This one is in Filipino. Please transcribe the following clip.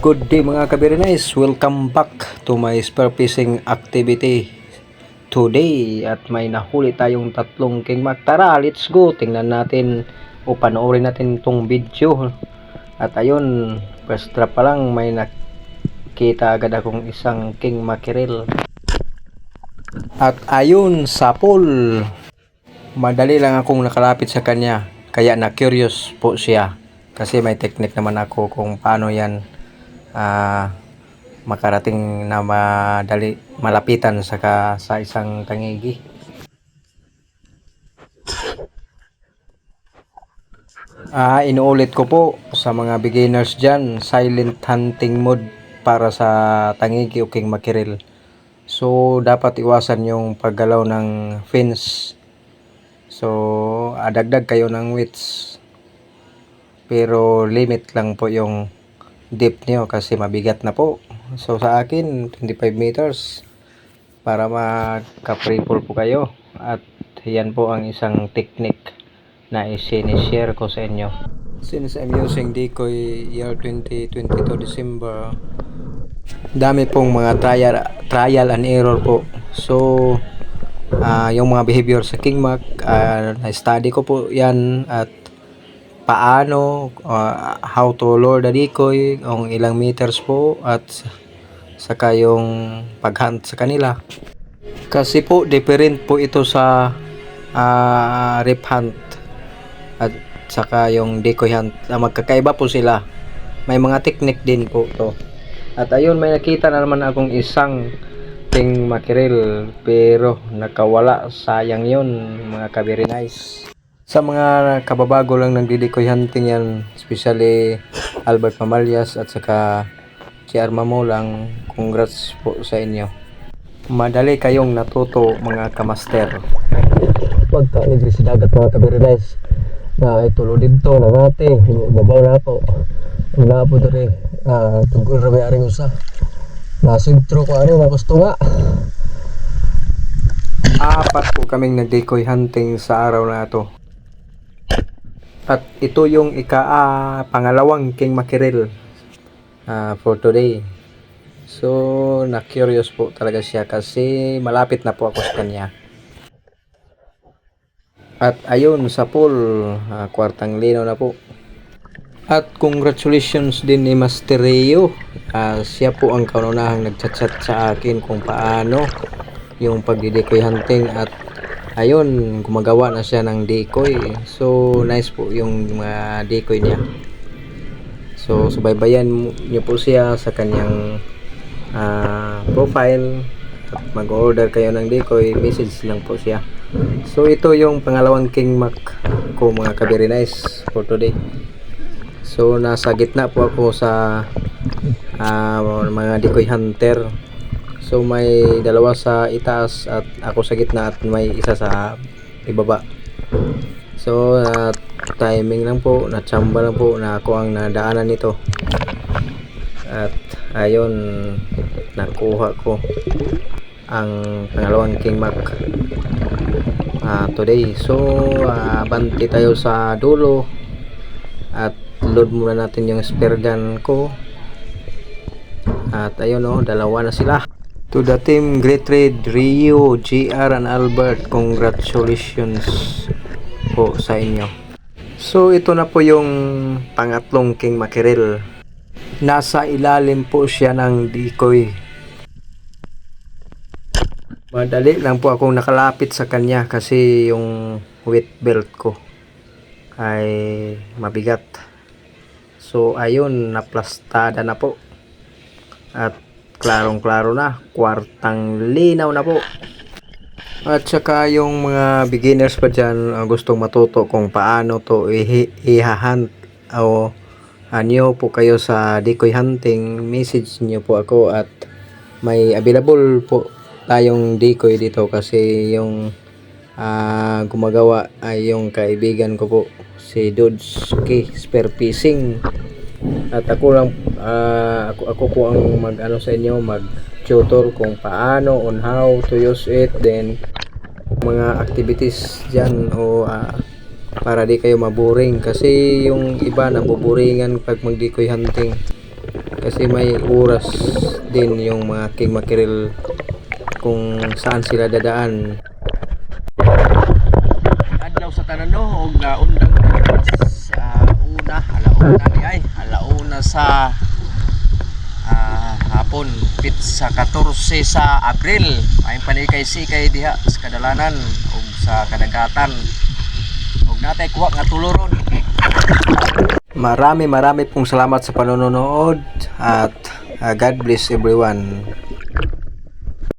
Good day mga kabirinays, welcome back to my spear fishing activity today. At may nahuli tayong tatlong kingmak. Tara, let's go, tingnan natin o panoorin natin tong video. At ayun, first drop pa lang may nakita agad akong isang king mackerel. At ayun, sapol. Madali lang akong nakalapit sa kanya, kaya na curious po siya kasi may technique naman ako kung paano yan makarating na malapitan sa isang tangigi. Inuulit ko po sa mga beginners dyan, silent hunting mode para sa tangigi o king mackerel. So dapat iwasan yung paggalaw ng fins. So adagdag kayo ng weights, pero limit lang po yung depth nyo kasi mabigat na po. So sa akin 25 meters para magka-free-fall po kayo. At yan po ang isang technique na i-share ko sa inyo. Since I'm using decoy year 2022 December, dami pong mga trial and error po. So yung mga behavior sa kingmac, na-study ko po yan, at paano, how to lure the decoy, kung ilang meters po, at saka yung pag-hunt sa kanila. Kasi po different po ito sa rip hunt at saka yung decoy hunt. Magkakaiba po sila, may mga technique din po to. At ayun, may nakita na naman akong isang king mackerel pero nakawala. Sayang yun mga kabirinays. Sa mga kababago lang ng decoy hunting yan, especially Albert Mamalias at saka si Armamo lang, congrats po sa inyo. Madali kayong natuto mga kamaster. Huwag ka nagri sa dagat mga kabirinays. Na itulo dito na natin, babaw na po. Ang napo doon tungkol na may aring usa. Nasintro ko ano, gusto nga. Apat po kaming nag-decoy hunting sa araw na ito. At ito yung pangalawang king mackerel for today. So na-curious po talaga siya kasi malapit na po ako sa kanya. At ayun, sa pool, kwartang linaw na po. At congratulations din ni Master Rio. Siya po ang kaunahang nagchat-chat sa akin kung paano yung pagdi-decoy hunting. At ayun, gumagawa na siya ng decoy. So nice po yung mga decoy niya. So subaybayan niyo po siya sa kanyang profile. At mag-order kayo ng decoy, message lang po siya. So ito yung pangalawang kingmac ko mga kabirinays for today. So nasa gitna po ako sa mga decoy hunter. So may dalawa sa itaas at ako sa gitna at may isa sa ibaba. So timing lang po, natsamba lang po na ako ang nadaanan nito. At ayun, nakuha ko ang pangalawang kingmac today. So banti tayo sa dulo at load muna natin yung spear gun ko. At ayun, dalawa na sila. To the team Great Red, Rio, GR and Albert, congratulations po sa inyo. So ito na po yung pangatlong king mackerel. Nasa ilalim po siya ng decoy. Madali lang po akong nakalapit sa kanya kasi yung weight belt ko ay mabigat. So ayun, naplastada na po. At klarong-klaro na, kwartang linaw na po. At saka yung mga beginners pa dyan, gustong matuto kung paano to i-hunt o anyo po kayo sa decoy hunting, message nyo po ako at may available po tayong decoy dito kasi yung gumagawa ay yung kaibigan ko po, si Dodski Spear Fishing. At ako lang ako po ang mag-ano sa inyo, mag-tutor kung paano, on how to use it, then mga activities dyan o para di kayo maboring kasi yung iba nabuboringan pag mag-decoy hunting. kasi may oras din yung mga king mackerel kung saan sila dadaan. Adlaw sa tanan no og naundang sa alauna sa hapon pit sa 14 sa Abril ay panikay-sikay diha sa kadalanan ug sa kadagatan ug natay kuha nga tuloron. Marami pong salamat sa panonood at God bless everyone.